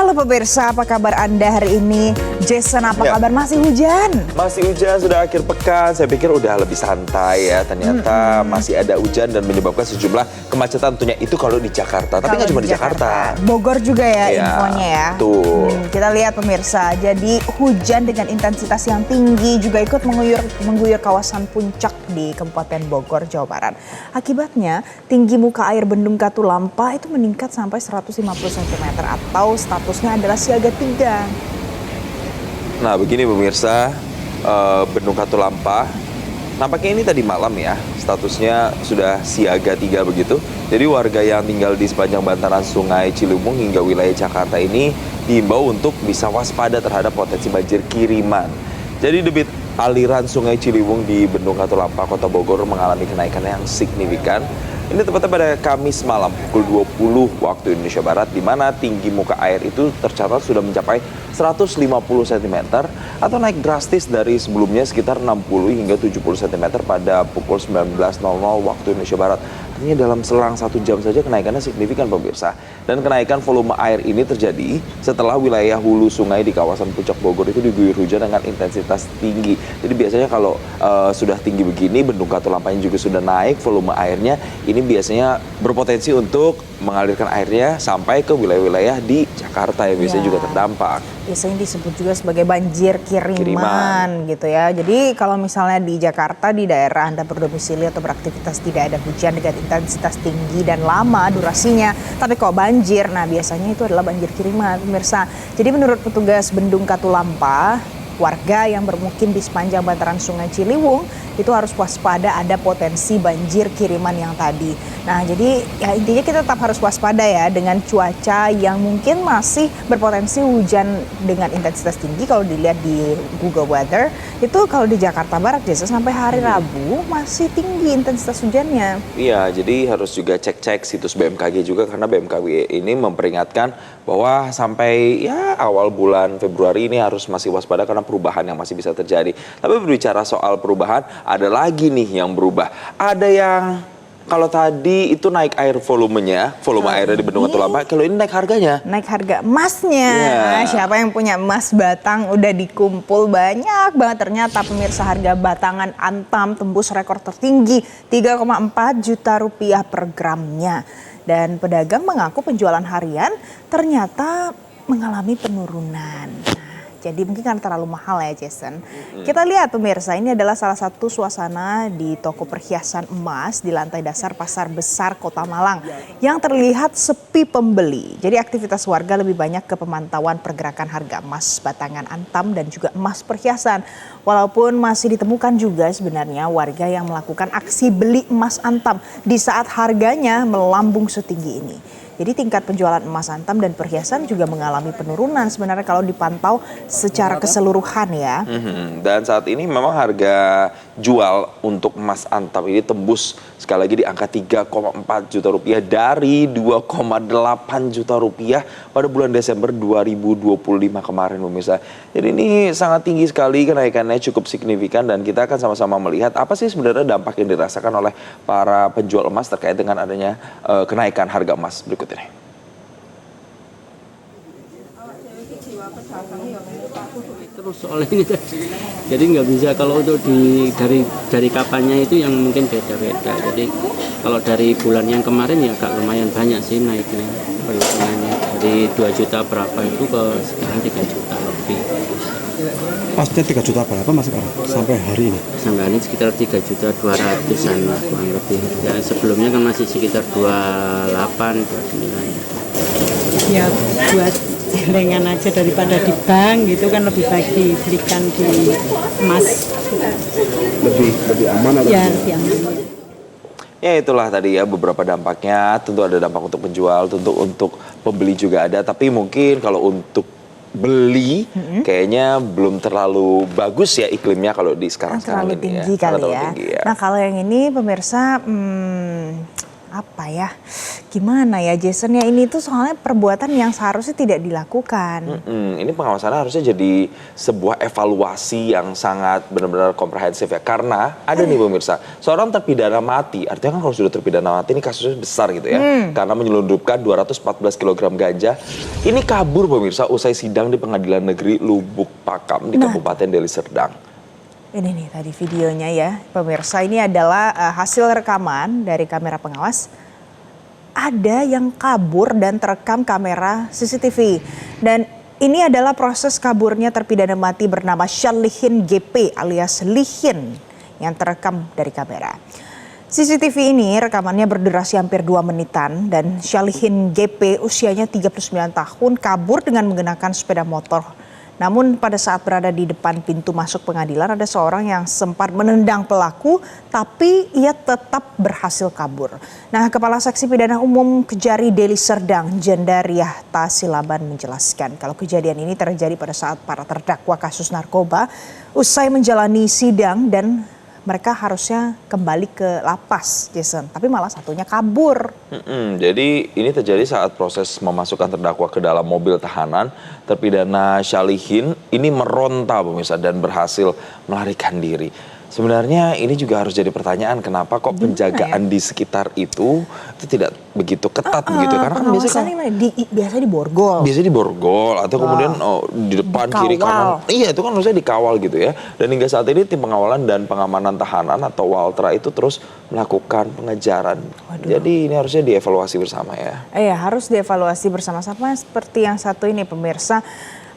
Halo pemirsa, apa kabar Anda hari ini? Jason, apa kabar? Masih hujan? Masih hujan, sudah akhir pekan. Saya pikir udah lebih santai ya. Ternyata masih ada hujan dan menyebabkan sejumlah kemacetan. Tentunya itu kalau di Jakarta. Tapi nggak cuma di Jakarta. Bogor juga ya infonya ya. Tuh. Kita lihat pemirsa, jadi hujan dengan intensitas yang tinggi juga ikut mengguyur kawasan puncak di Kabupaten Bogor, Jawa Barat. Akibatnya, tinggi muka air Bendung Katulampa itu meningkat sampai 150 cm atau statusnya adalah siaga 3. Nah begini pemirsa, Bendung Katulampa nampaknya ini tadi malam ya, statusnya sudah siaga 3 begitu. Jadi warga yang tinggal di sepanjang bantaran Sungai Ciliwung hingga wilayah Jakarta ini diimbau untuk bisa waspada terhadap potensi banjir kiriman. Jadi debit aliran Sungai Ciliwung di Bendung Katulampa, Kota Bogor mengalami kenaikan yang signifikan. Ini tepatnya pada Kamis malam pukul 20 waktu Indonesia Barat, di mana tinggi muka air itu tercatat sudah mencapai 150 cm atau naik drastis dari sebelumnya sekitar 60 hingga 70 cm pada pukul 19.00 waktu Indonesia Barat. Artinya dalam selang 1 jam saja kenaikannya signifikan pemirsa. Dan kenaikan volume air ini terjadi setelah wilayah hulu sungai di kawasan Puncak Bogor itu diguyur hujan dengan intensitas tinggi. Jadi biasanya kalau sudah tinggi begini, Bendung Katulampanya juga sudah naik volume airnya, ini biasanya berpotensi untuk mengalirkan airnya sampai ke wilayah-wilayah di Jakarta yang biasanya juga terdampak. Biasanya disebut juga sebagai banjir kiriman gitu ya. Jadi kalau misalnya di Jakarta, di daerah Anda berdomisili atau beraktivitas tidak ada hujan dengan intensitas tinggi dan lama durasinya, tapi kok banjir, nah biasanya itu adalah banjir kiriman pemirsa. Jadi menurut petugas Bendung Katulampa, warga yang bermukim di sepanjang bantaran Sungai Ciliwung itu harus waspada ada potensi banjir kiriman yang tadi. Nah jadi ya intinya kita tetap harus waspada ya dengan cuaca yang mungkin masih berpotensi hujan dengan intensitas tinggi. Kalau dilihat di Google Weather itu kalau di Jakarta Barat biasa sampai hari Rabu masih tinggi intensitas hujannya. Iya, jadi harus juga cek-cek situs BMKG juga karena BMKG ini memperingatkan bahwa sampai ya awal bulan Februari ini harus masih waspada karena perubahan yang masih bisa terjadi. Tapi berbicara soal perubahan, ada lagi nih yang berubah. Ada yang kalau tadi itu naik air volume airnya di Bendung Katulampa, kalau ini naik harganya. Naik harga emasnya. Nah, siapa yang punya emas batang udah dikumpul banyak banget. Ternyata pemirsa, harga batangan Antam tembus rekor tertinggi 3,4 juta rupiah per gramnya. Dan pedagang mengaku penjualan harian ternyata mengalami penurunan. Jadi mungkin karena terlalu mahal ya Jason. Kita lihat pemirsa, ini adalah salah satu suasana di toko perhiasan emas di lantai dasar Pasar Besar Kota Malang yang terlihat sepi pembeli. Jadi aktivitas warga lebih banyak ke pemantauan pergerakan harga emas batangan Antam dan juga emas perhiasan. Walaupun masih ditemukan juga sebenarnya warga yang melakukan aksi beli emas Antam di saat harganya melambung setinggi ini. Jadi tingkat penjualan emas Antam dan perhiasan juga mengalami penurunan sebenarnya kalau dipantau secara keseluruhan ya. Dan saat ini memang harga jual untuk emas Antam ini tembus sekali lagi di angka 3,4 juta rupiah dari 2,8 juta rupiah pada bulan Desember 2025 kemarin pemirsa. Jadi ini sangat tinggi sekali, kenaikannya cukup signifikan dan kita akan sama-sama melihat apa sih sebenarnya dampak yang dirasakan oleh para penjual emas terkait dengan adanya kenaikan harga emas berikut ini. Terus soal ini jadi nggak bisa kalau untuk dari kapannya itu yang mungkin beda-beda. Jadi kalau dari bulan yang kemarin ya agak lumayan banyak sih naiknya perhitungannya dari 2 juta berapa itu ke sekarang 3 juta lebih. Pasnya 3 juta berapa mas sekarang sampai hari ini? Sampai hari ini sekitar 3 juta 200-an lah kurang lebih. Ya sebelumnya kan masih sekitar 28, 29. Ya buat celengan aja daripada di bank gitu kan, lebih baik dibelikan di emas. Lebih aman atau? Ya lebih aman. Ya itulah tadi ya beberapa dampaknya. Tentu ada dampak untuk penjual, tentu untuk pembeli juga ada. Tapi mungkin kalau untuk beli kayaknya belum terlalu bagus ya iklimnya kalau di sekarang ini Terlalu tinggi ya. kali Terlalu ya. tinggi, ya. Nah kalau yang ini pemirsa apa ya, gimana ya Jason ya, ini tuh soalnya perbuatan yang seharusnya tidak dilakukan. Ini pengawasannya harusnya jadi sebuah evaluasi yang sangat benar-benar komprehensif ya. Karena ada nih pemirsa, seorang terpidana mati, artinya kan kalau sudah terpidana mati ini kasusnya besar gitu ya. Karena menyelundupkan 214 kg ganja. Ini kabur pemirsa usai sidang di Pengadilan Negeri Lubuk Pakam di Kabupaten Deli Serdang. Ini nih tadi videonya ya pemirsa, ini adalah hasil rekaman dari kamera pengawas. Ada yang kabur dan terekam kamera CCTV. Dan ini adalah proses kaburnya terpidana mati bernama Syalihin GP alias Lihin yang terekam dari kamera. CCTV ini rekamannya berdurasi hampir 2 menitan dan Syalihin GP usianya 39 tahun kabur dengan menggunakan sepeda motor. Namun pada saat berada di depan pintu masuk pengadilan ada seorang yang sempat menendang pelaku tapi ia tetap berhasil kabur. Nah, Kepala Seksi Pidana Umum Kejari Deli Serdang Jendariah Tasilaban menjelaskan kalau kejadian ini terjadi pada saat para terdakwa kasus narkoba usai menjalani sidang dan mereka harusnya kembali ke lapas, Jason. Tapi malah satunya kabur. Jadi ini terjadi saat proses memasukkan terdakwa ke dalam mobil tahanan. Terpidana Syalihin ini meronta pemirsa dan berhasil melarikan diri. Sebenarnya ini juga harus jadi pertanyaan, kenapa kok penjagaan di sekitar itu tidak begitu ketat begitu? Karena kan biasanya di borgol. Biasanya di borgol atau kemudian di depan kiri kanan. Iya, itu kan harusnya dikawal gitu ya. Dan hingga saat ini tim pengawalan dan pengamanan tahanan atau Waltra itu terus melakukan pengejaran. Jadi ini harusnya dievaluasi bersama ya. Iya, harus dievaluasi bersama-sama seperti yang satu ini pemirsa.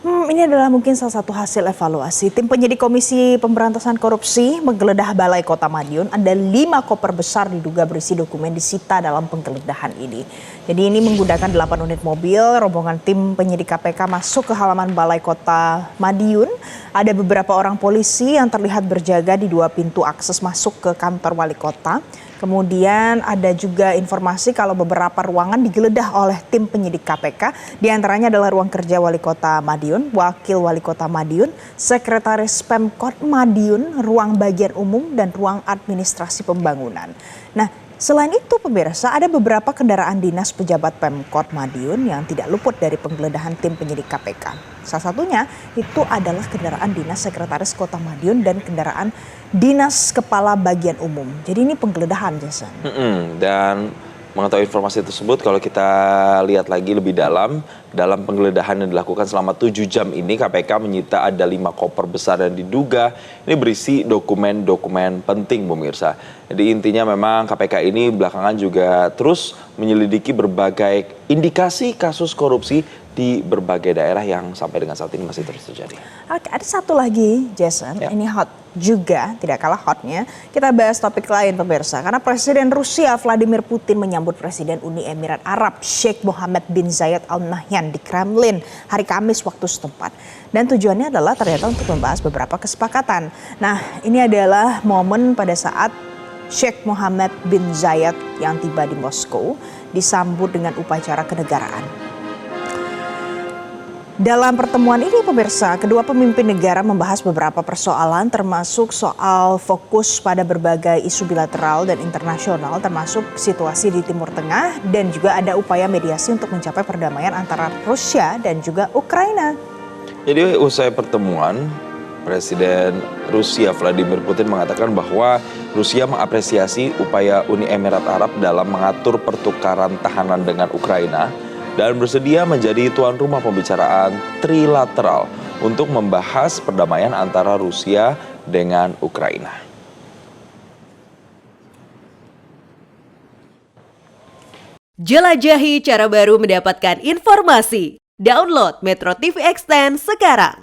Ini adalah mungkin salah satu hasil evaluasi. Tim penyidik Komisi Pemberantasan Korupsi menggeledah Balai Kota Madiun. Ada 5 koper besar diduga berisi dokumen disita dalam penggeledahan ini. Jadi ini menggunakan 8 unit mobil. Rombongan tim penyidik KPK masuk ke halaman Balai Kota Madiun. Ada beberapa orang polisi yang terlihat berjaga di 2 pintu akses masuk ke kantor wali kota. Kemudian ada juga informasi kalau beberapa ruangan digeledah oleh tim penyidik KPK. Di antaranya adalah ruang kerja Wali Kota Madiun, Wakil Wali Kota Madiun, Sekretaris Pemkot Madiun, ruang bagian umum, dan ruang administrasi pembangunan. Nah, selain itu pemirsa, ada beberapa kendaraan dinas pejabat Pemkot Madiun yang tidak luput dari penggeledahan tim penyidik KPK. Salah satunya itu adalah kendaraan dinas Sekretaris Kota Madiun dan kendaraan dinas Kepala Bagian Umum. Jadi ini penggeledahan, Jason. Dan mengetahui informasi tersebut, kalau kita lihat lagi lebih dalam penggeledahan yang dilakukan selama 7 jam ini, KPK menyita ada 5 koper besar dan diduga ini berisi dokumen-dokumen penting pemirsa. Jadi intinya memang KPK ini belakangan juga terus menyelidiki berbagai indikasi kasus korupsi di berbagai daerah yang sampai dengan saat ini masih terus terjadi. Oke, ada satu lagi, Jason. Ya. Ini hot juga, tidak kalah hotnya. Kita bahas topik lain pemirsa. Karena Presiden Rusia Vladimir Putin menyambut Presiden Uni Emirat Arab Sheikh Mohammed bin Zayed Al Nahyan di Kremlin hari Kamis waktu setempat. Dan tujuannya adalah ternyata untuk membahas beberapa kesepakatan. Nah, ini adalah momen pada saat Sheikh Mohammed bin Zayed yang tiba di Moskow disambut dengan upacara kenegaraan. Dalam pertemuan ini pemirsa, kedua pemimpin negara membahas beberapa persoalan termasuk soal fokus pada berbagai isu bilateral dan internasional termasuk situasi di Timur Tengah dan juga ada upaya mediasi untuk mencapai perdamaian antara Rusia dan juga Ukraina. Jadi usai pertemuan, Presiden Rusia Vladimir Putin mengatakan bahwa Rusia mengapresiasi upaya Uni Emirat Arab dalam mengatur pertukaran tahanan dengan Ukraina dan bersedia menjadi tuan rumah pembicaraan trilateral untuk membahas perdamaian antara Rusia dengan Ukraina. Jelajahi cara baru mendapatkan informasi. Download Metro TV Extend sekarang.